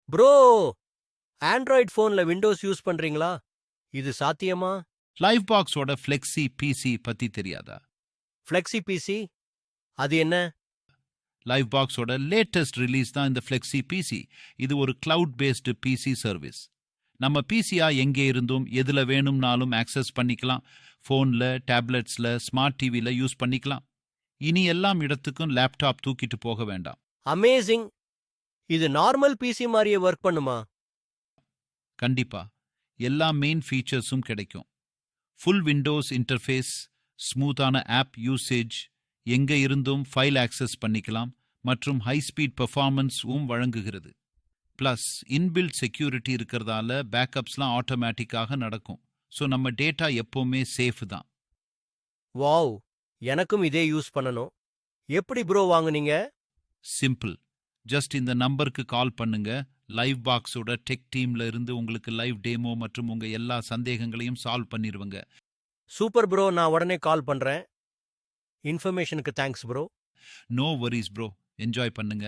Bro, Android ஃபோன்ல Windows use பண்றீங்களா? இது சாத்தியமா? லைஃப்பாக்ஸோட ஃப்ளெக்ஸி பிசி பத்தி தெரியாதா? Flexi PC? அது என்ன? லைஃப்பாக்ஸோட லேட்டஸ்ட் ரிலீஸ் தான் இந்த ஃப்ளெக்ஸி பிசி. இது ஒரு கிளவுட் பேஸ்டு பிசி சர்வீஸ். நம்ம பிசியா எங்கே இருந்தும் எதுல வேணும்னாலும் ஆக்சஸ் பண்ணிக்கலாம். ஃபோன்ல, டேப்லெட்ஸ்ல, ஸ்மார்ட் டிவில யூஸ் பண்ணிக்கலாம். இனி எல்லாம் இடத்துக்கும் லேப்டாப் தூக்கிட்டு போக வேண்டாம். அமேசிங்! இது நார்மல் பிசி மாதிரியே ஒர்க் பண்ணுமா? கண்டிப்பா எல்லா மெயின் ஃபீச்சர்ஸும் கிடைக்கும். ஃபுல் விண்டோஸ் இன்டர்ஃபேஸ், ஸ்மூத்தான ஆப் யூசேஜ், எங்க இருந்தும் ஃபைல் ஆக்சஸ் பண்ணிக்கலாம் மற்றும் ஹை ஸ்பீட் பெர்ஃபார்மன்ஸும் வழங்குகிறது. ப்ளஸ் இன்பில்ட் செக்யூரிட்டி இருக்கிறதால பேக்கப்ஸ்லாம் ஆட்டோமேட்டிக்காக நடக்கும். ஸோ நம்ம டேட்டா எப்போவுமே சேஃப் தான். வாவ்! எனக்கும் இதே யூஸ் பண்ணணும். எப்படி ப்ரோ வாங்குனீங்க? சிம்பிள். ஜஸ்ட் இந்த நம்பருக்கு கால் பண்ணுங்க. லைவ் பாக்ஸோட டெக் டீம்ல இருந்து உங்களுக்கு லைவ் டேமோ மற்றும் உங்க எல்லா சந்தேகங்களையும் சால்வ் பண்ணிருவாங்க. சூப்பர் ப்ரோ, நான் உடனே கால் பண்றேன். இன்ஃபர்மேஷனுக்கு thanks bro. No worries bro, enjoy பண்ணுங்க.